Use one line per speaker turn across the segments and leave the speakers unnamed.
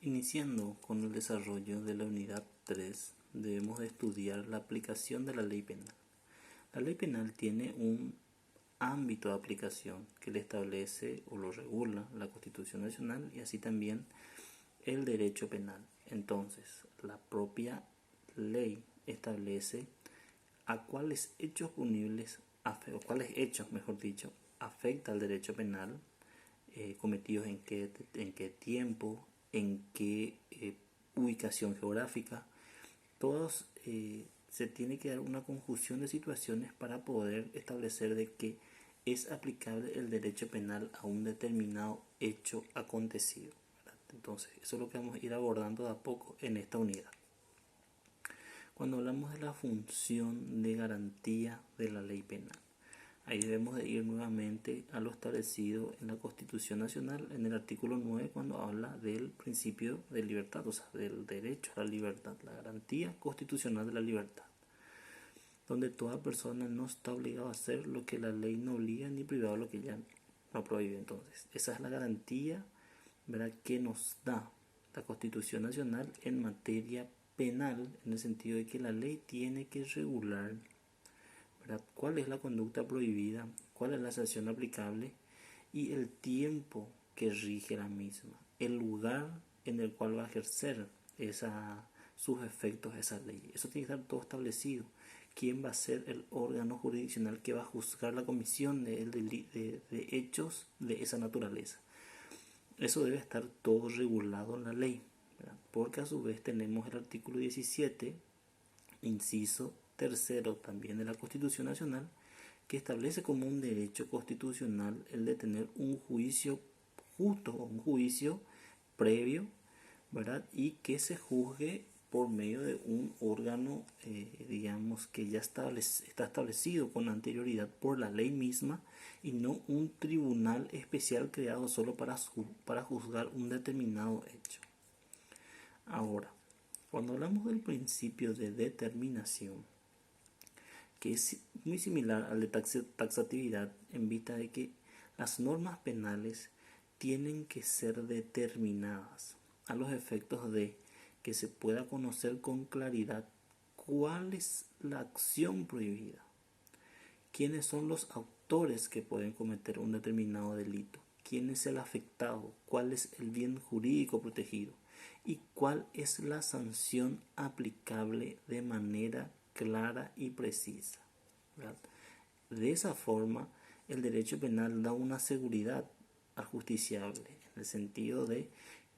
Iniciando con el desarrollo de la unidad 3, debemos de estudiar la aplicación de la ley penal. La ley penal tiene un ámbito de aplicación que le establece o lo regula la Constitución Nacional y así también el derecho penal. Entonces, la propia ley establece a cuáles hechos punibles, o cuáles hechos, mejor dicho, afecta al derecho penal, cometidos en qué tiempo, en qué ubicación geográfica. Todos se tiene que dar una conjunción de situaciones para poder establecer de que es aplicable el derecho penal a un determinado hecho acontecido, ¿verdad? Entonces, eso es lo que vamos a ir abordando de a poco en esta unidad. Cuando hablamos de la función de garantía de la ley penal, ahí debemos de ir nuevamente a lo establecido en la Constitución Nacional en el artículo 9 cuando habla del principio de libertad, o sea, del derecho a la libertad, la garantía constitucional de la libertad, donde toda persona no está obligada a hacer lo que la ley no obliga ni privado lo que ya no prohíbe. Entonces, esa es la garantía, ¿verdad?, que nos da la Constitución Nacional en materia penal, en el sentido de que la ley tiene que regular, ¿verdad?, cuál es la conducta prohibida, cuál es la sanción aplicable y el tiempo que rige la misma, el lugar en el cual va a ejercer sus efectos esa ley. Eso tiene que estar todo establecido. ¿Quién va a ser el órgano jurisdiccional que va a juzgar la comisión de hechos de esa naturaleza? Eso debe estar todo regulado en la ley, ¿verdad? Porque a su vez tenemos el artículo 17, inciso tercero también de la Constitución Nacional, que establece como un derecho constitucional el de tener un juicio justo o un juicio previo, ¿verdad? Y que se juzgue por medio de un órgano, digamos, que ya está establecido con anterioridad por la ley misma y no un tribunal especial creado solo para juzgar un determinado hecho. Ahora, cuando hablamos del principio de determinación, que es muy similar al de taxatividad en vista de que las normas penales tienen que ser determinadas a los efectos de que se pueda conocer con claridad cuál es la acción prohibida, quiénes son los autores que pueden cometer un determinado delito, quién es el afectado, cuál es el bien jurídico protegido y cuál es la sanción aplicable de manera clara y precisa, ¿verdad? De esa forma, el derecho penal da una seguridad al justiciable, en el sentido de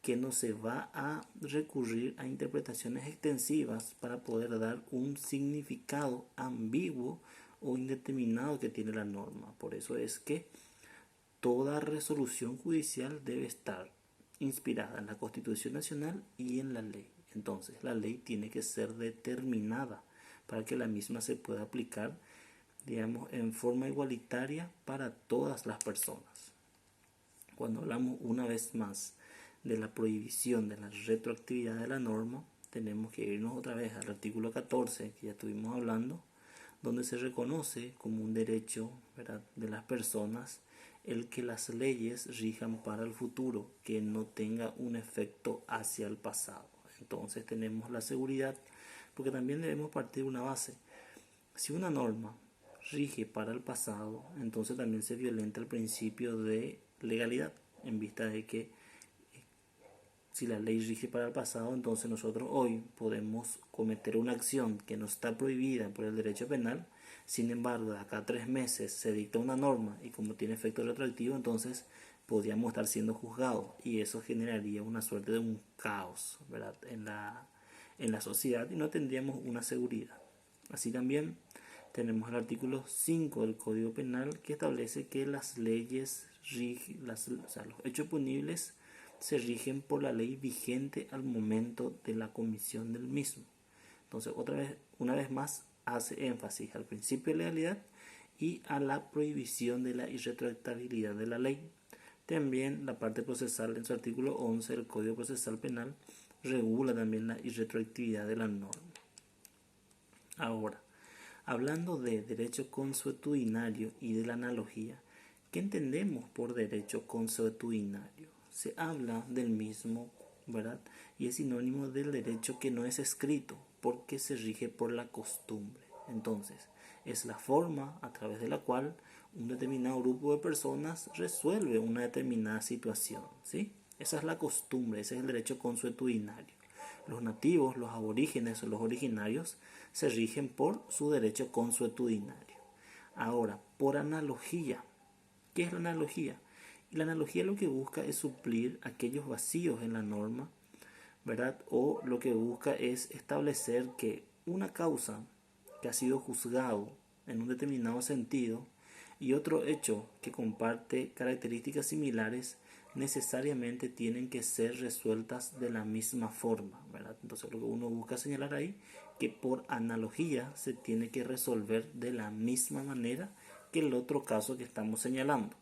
que no se va a recurrir a interpretaciones extensivas para poder dar un significado ambiguo o indeterminado que tiene la norma. Por eso es que toda resolución judicial debe estar inspirada en la Constitución Nacional y en la ley. Entonces, la ley tiene que ser determinada para que la misma se pueda aplicar, digamos, en forma igualitaria para todas las personas. Cuando hablamos una vez más de la prohibición de la retroactividad de la norma, tenemos que irnos otra vez al artículo 14 que ya estuvimos hablando, donde se reconoce como un derecho, ¿verdad?, de las personas el que las leyes rijan para el futuro, que no tenga un efecto hacia el pasado. Entonces tenemos la seguridad, porque también debemos partir de una base. Si una norma rige para el pasado, entonces también se violenta el principio de legalidad, en vista de que si la ley rige para el pasado, entonces nosotros hoy podemos cometer una acción que no está prohibida por el derecho penal. Sin embargo, acá a 3 meses se dicta una norma y como tiene efecto retroactivo, entonces podríamos estar siendo juzgados y eso generaría una suerte de un caos, ¿verdad?, en la sociedad y no tendríamos una seguridad. Así también tenemos el artículo 5 del Código Penal que establece que las leyes, los hechos punibles se rigen por la ley vigente al momento de la comisión del mismo. Entonces, una vez más, hace énfasis al principio de legalidad y a la prohibición de la irretroactabilidad de la ley. También la parte procesal en su artículo 11 del Código Procesal Penal regula también la irretroactividad de la norma. Ahora, hablando de derecho consuetudinario y de la analogía, ¿qué entendemos por derecho consuetudinario? Se habla del mismo ¿verdad? Y es sinónimo del derecho que no es escrito, porque se rige por la costumbre. Entonces, es la forma a través de la cual un determinado grupo de personas resuelve una determinada situación, ¿sí? Esa es la costumbre, ese es el derecho consuetudinario. Los nativos, los aborígenes o los originarios se rigen por su derecho consuetudinario. Ahora, por analogía. ¿Qué es la analogía? Y la analogía lo que busca es suplir aquellos vacíos en la norma, ¿verdad? O lo que busca es establecer que una causa que ha sido juzgado en un determinado sentido y otro hecho que comparte características similares necesariamente tienen que ser resueltas de la misma forma, ¿verdad? Entonces lo que uno busca señalar ahí, que por analogía se tiene que resolver de la misma manera que el otro caso que estamos señalando.